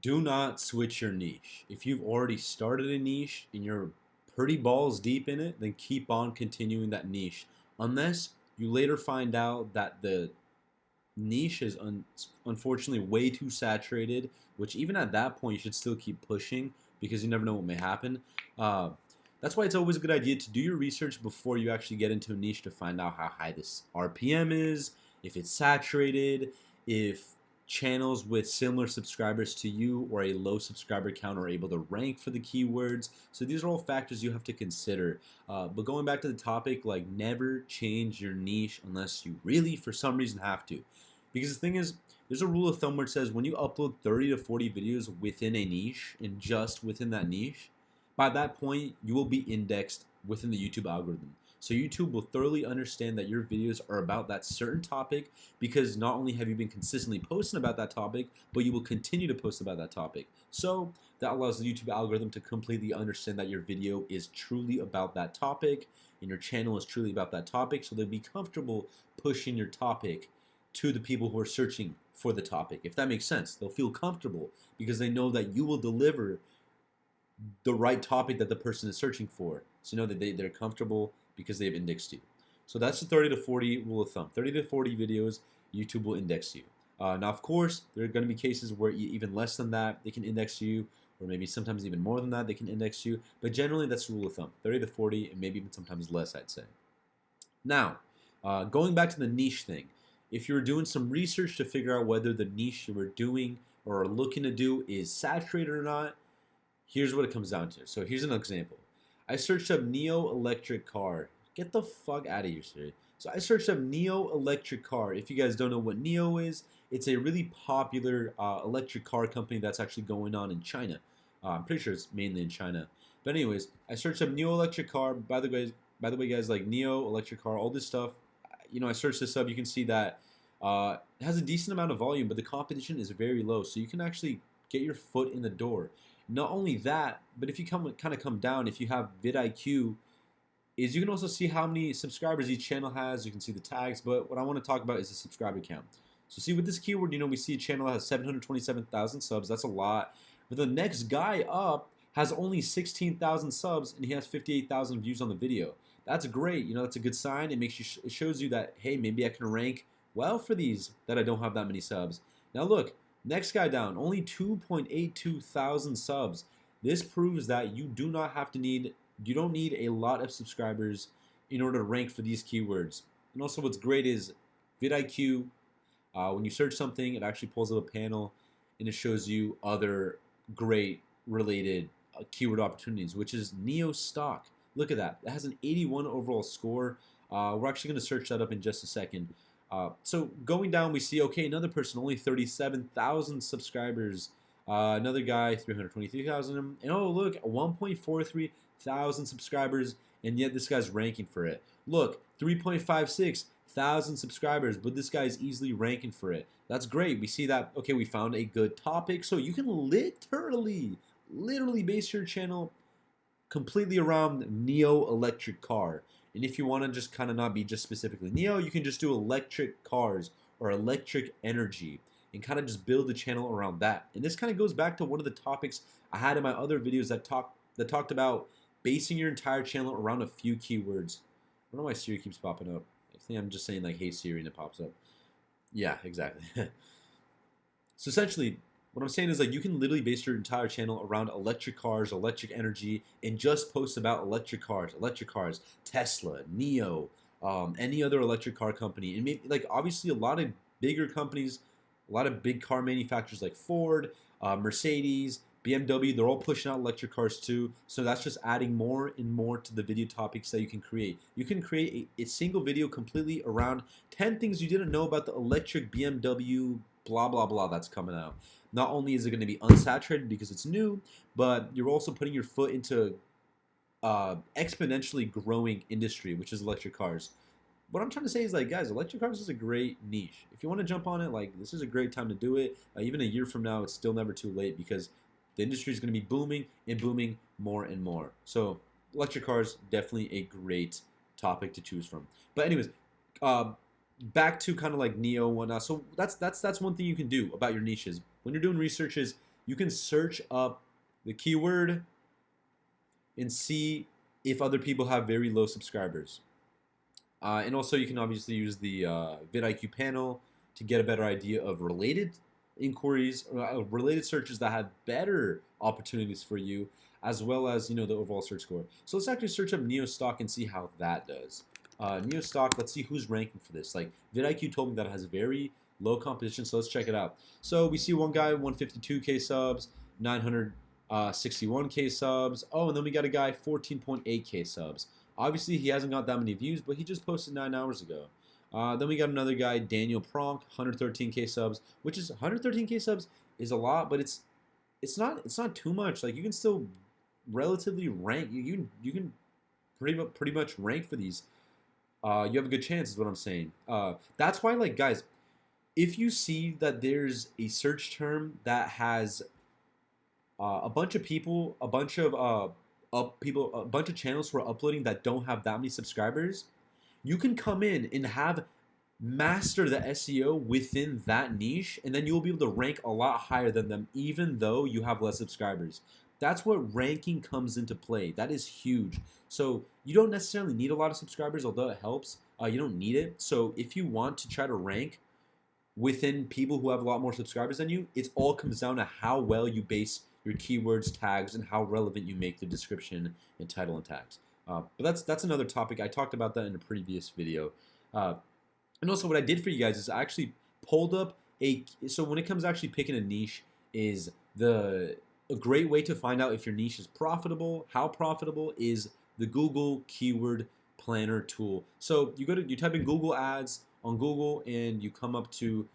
Do not switch your niche. If you've already started a niche and you're pretty balls deep in it, then keep on continuing that niche. Unless you later find out that the niche is unfortunately way too saturated, which even at that point you should still keep pushing because you never know what may happen. Uh, that's why it's always a good idea to do your research before you actually get into a niche to find out how high this RPM is, if it's saturated, if channels with similar subscribers to you or a low subscriber count are able to rank for the keywords. So these are all factors you have to consider. But going back to the topic, like never change your niche unless you really, for some reason, have to. Because the thing is, there's a rule of thumb where it says when you upload 30 to 40 videos within a niche and just within that niche, by that point, you will be indexed within the YouTube algorithm. So YouTube will thoroughly understand that your videos are about that certain topic because not only have you been consistently posting about that topic, but you will continue to post about that topic. So that allows the YouTube algorithm to completely understand that your video is truly about that topic and your channel is truly about that topic. So they'll be comfortable pushing your topic to the people who are searching for the topic. If that makes sense, they'll feel comfortable because they know that you will deliver the right topic that the person is searching for. So you know that they're comfortable because they've indexed you. So that's the 30 to 40 rule of thumb. 30 to 40 videos, YouTube will index you. Now, of course, there are going to be cases where even less than that, they can index you, or maybe sometimes even more than that, they can index you. But generally, that's the rule of thumb, 30 to 40, and maybe even sometimes less, I'd say. Now, going back to the niche thing, if you're doing some research to figure out whether the niche you are doing or are looking to do is saturated or not, here's what it comes down to. So here's an example. I searched up Neo electric car. Get the fuck out of here, sir. So I searched up Neo electric car. If you guys don't know what Neo is, it's a really popular electric car company that's actually going on in China. I'm pretty sure it's mainly in China. But anyways, I searched up Neo electric car. By the way, guys, like Neo electric car, all this stuff. I searched this up. You can see that it has a decent amount of volume, but the competition is very low. So you can actually get your foot in the door. Not only that, but if you kind of come down, if you have vidIQ, is you can also see how many subscribers each channel has. You can see the tags, but what I want to talk about is the subscriber count. So see with this keyword, we see a channel that has 727,000 subs. That's a lot. But the next guy up has only 16,000 subs and he has 58,000 views on the video. That's great. That's a good sign. It shows you that, hey, maybe I can rank well for these that I don't have that many subs. Now look, next guy down, only 2.82 thousand subs. This proves that you don't need a lot of subscribers in order to rank for these keywords. And also what's great is vidIQ, when you search something, it actually pulls up a panel and it shows you other great related keyword opportunities, which is Neo stock. Look at that. It has an 81 overall score. We're actually going to search that up in just a second. So going down, we see, okay, another person, only 37,000 subscribers. Another guy, 323,000. And oh, look, 1.43 thousand subscribers, and yet this guy's ranking for it. Look, 3.56 thousand subscribers, but this guy's easily ranking for it. That's great. We see that, okay, we found a good topic. So you can literally base your channel completely around Neo electric car. And if you want to just kind of not be just specifically Neo, you can just do electric cars or electric energy and kind of just build the channel around that. And this kind of goes back to one of the topics I had in my other videos that talked about basing your entire channel around a few keywords. I don't know why Siri keeps popping up. I think I'm just saying like, hey Siri, and it pops up. Yeah, exactly. So essentially, what I'm saying is like you can literally base your entire channel around electric cars, electric energy, and just post about electric cars, Tesla, Neo, any other electric car company. And maybe like obviously a lot of bigger companies, a lot of big car manufacturers like Ford, Mercedes, BMW, they're all pushing out electric cars too. So that's just adding more and more to the video topics that you can create. You can create a single video completely around 10 things you didn't know about the electric BMW blah, blah, blah that's coming out. Not only is it going to be unsaturated because it's new, but you're also putting your foot into exponentially growing industry, which is electric cars. What I'm trying to say is like, guys, electric cars is a great niche. If you want to jump on it, like this is a great time to do it. Even a year from now, it's still never too late because the industry is going to be booming and booming more and more. So electric cars, definitely a great topic to choose from. But anyways, back to kind of like Neo and whatnot. So that's one thing you can do about your niches. When you're doing research is you can search up the keyword and see if other people have very low subscribers. And also, you can obviously use the vidIQ panel to get a better idea of related inquiries, related searches that have better opportunities for you, as well as the overall search score. So let's actually search up Neostock and see how that does. Neostock, let's see who's ranking for this. Like vidIQ told me that it has very low competition, so let's check it out. So we see one guy 152K subs, 961K subs. Oh, and then we got a guy 14.8K subs. Obviously, he hasn't got that many views, but he just posted 9 hours ago. Then we got another guy, Daniel Pronk, 113K subs, which is 113K subs is a lot, but it's not too much. Like you can still relatively rank. You can pretty much rank for these. You have a good chance, is what I'm saying. That's why, like guys, if you see that there's a search term that has a bunch of people, a bunch of channels who are uploading that don't have that many subscribers, you can come in and have master the SEO within that niche, and then you'll be able to rank a lot higher than them, even though you have less subscribers. That's what ranking comes into play. That is huge. So you don't necessarily need a lot of subscribers, although it helps. You don't need it. So if you want to try to rank within people who have a lot more subscribers than you, it all comes down to how well you base your keywords, tags, and how relevant you make the description and title and tags. But that's another topic. I talked about that in a previous video. And also what I did for you guys is I actually pulled up so when it comes to actually picking a niche, is a great way to find out if your niche is profitable, how profitable, is the Google Keyword Planner tool. So you type in Google Ads on Google, and you come up to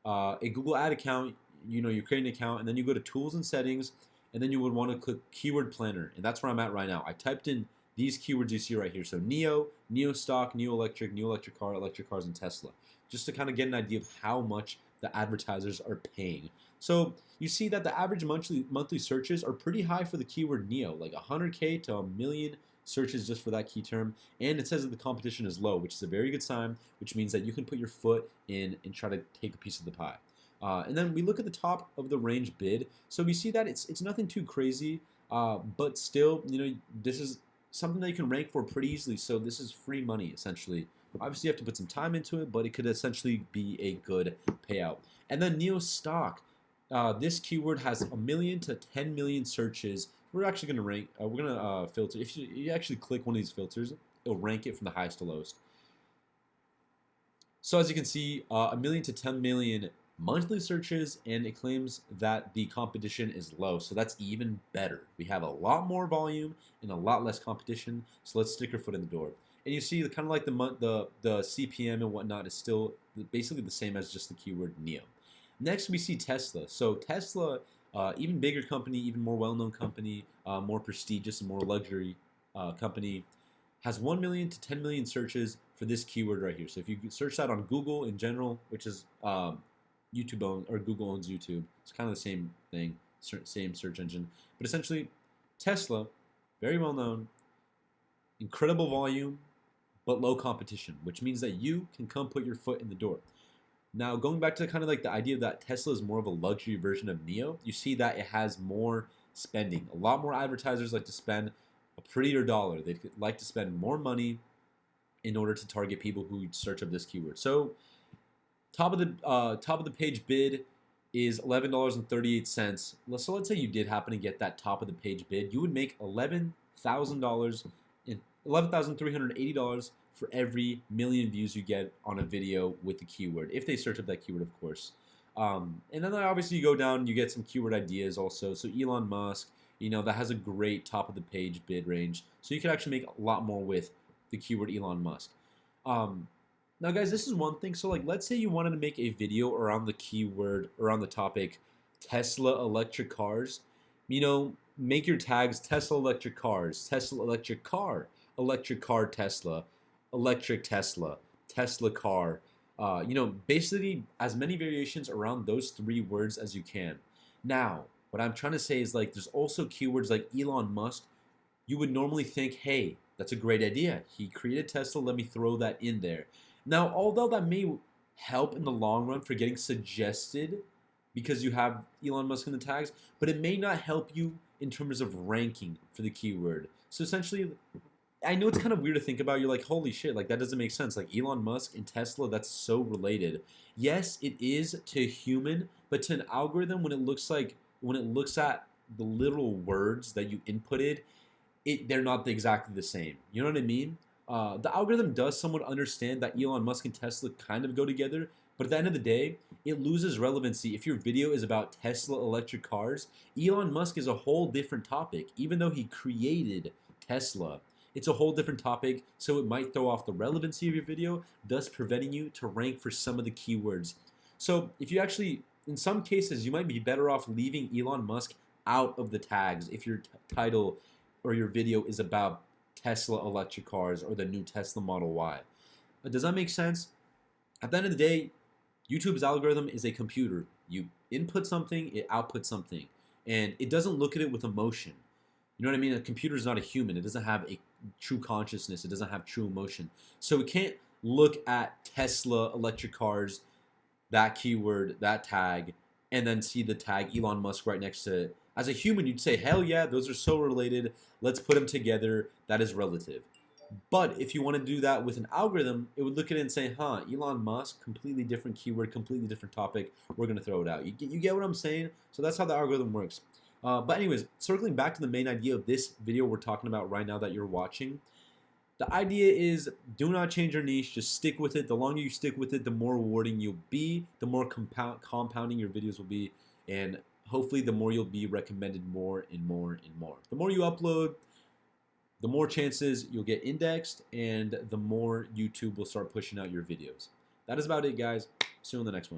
a Google ad account. You create an account, and then you go to Tools and Settings, and then you would want to click Keyword Planner, and that's where I'm at right now. I typed in these keywords you see right here. So Neostock, Neo electric car, electric cars, and Tesla, just to kind of get an idea of how much the advertisers are paying. So you see that the average monthly searches are pretty high for the keyword Neo, like 100K to 1 million searches just for that key term. And it says that the competition is low, which is a very good sign, which means that you can put your foot in and try to take a piece of the pie. And then we look at the top of the range bid. So we see that it's nothing too crazy, but still, this is something that you can rank for pretty easily. So this is free money, essentially. Obviously, you have to put some time into it, but it could essentially be a good payout. And then Neostock. This keyword has 1 million to 10 million searches. We're actually going to rank. We're going to filter. If you actually click one of these filters, it'll rank it from the highest to lowest. So as you can see, 1 million to 10 million monthly searches, and it claims that the competition is low. So that's even better. We have a lot more volume and a lot less competition. So let's stick our foot in the door. And you see, kind of like the CPM and whatnot is still basically the same as just the keyword Neo. Next, we see Tesla. So Tesla, even bigger company, even more well-known company, more prestigious and more luxury company, has 1 million to 10 million searches for this keyword right here. So if you search that on Google in general, which is Google owns YouTube, it's kind of the same thing, same search engine. But essentially, Tesla, very well-known, incredible volume, but low competition, which means that you can come put your foot in the door. Now, going back to kind of like the idea that Tesla is more of a luxury version of Neo, you see that it has more spending. A lot more advertisers like to spend a prettier dollar. They like to spend more money in order to target people who search up this keyword. So, top of the page bid is $11.38. So let's say you did happen to get that top of the page bid, you would make $11,000 and $11,380 for every million views you get on a video with the keyword, if they search up that keyword, of course. And then obviously you go down and you get some keyword ideas also. So Elon Musk, that has a great top of the page bid range. So you can actually make a lot more with the keyword Elon Musk. Now guys, this is one thing. So like, let's say you wanted to make a video around the keyword, around the topic Tesla electric cars. Make your tags Tesla electric cars, Tesla electric car Tesla, electric Tesla, Tesla car. Basically as many variations around those 3 words as you can. Now, what I'm trying to say is like, there's also keywords like Elon Musk. You would normally think, hey, that's a great idea. He created Tesla, let me throw that in there. Now, although that may help in the long run for getting suggested because you have Elon Musk in the tags, but it may not help you in terms of ranking for the keyword. So essentially, I know it's kind of weird to think about. You're like, holy shit, like that doesn't make sense. Like Elon Musk and Tesla, that's so related. Yes, it is to a human, but to an algorithm, when it looks at the literal words that you inputted, they're not exactly the same. You know what I mean? The algorithm does somewhat understand that Elon Musk and Tesla kind of go together, but at the end of the day, it loses relevancy if your video is about Tesla electric cars. Elon Musk is a whole different topic, even though he created Tesla. It's a whole different topic, so it might throw off the relevancy of your video, thus preventing you to rank for some of the keywords. So if you actually, in some cases, you might be better off leaving Elon Musk out of the tags if your title or your video is about Tesla electric cars or the new Tesla Model Y. Does that make sense? At the end of the day, YouTube's algorithm is a computer. You input something, it outputs something. And it doesn't look at it with emotion. You know what I mean? A computer is not a human. It doesn't have a true consciousness. It doesn't have true emotion. So it can't look at Tesla electric cars, that keyword, that tag, and then see the tag Elon Musk right next to it. As a human, you'd say, hell yeah, those are so related. Let's put them together. That is relative. But if you want to do that with an algorithm, it would look at it and say, huh, Elon Musk, completely different keyword, completely different topic. We're going to throw it out. You get what I'm saying? So that's how the algorithm works. But anyways, circling back to the main idea of this video we're talking about right now that you're watching, the idea is do not change your niche. Just stick with it. The longer you stick with it, the more rewarding you'll be, the more compounding your videos will be, and hopefully the more you'll be recommended more and more and more. The more you upload, the more chances you'll get indexed, and the more YouTube will start pushing out your videos. That is about it, guys. See you in the next one.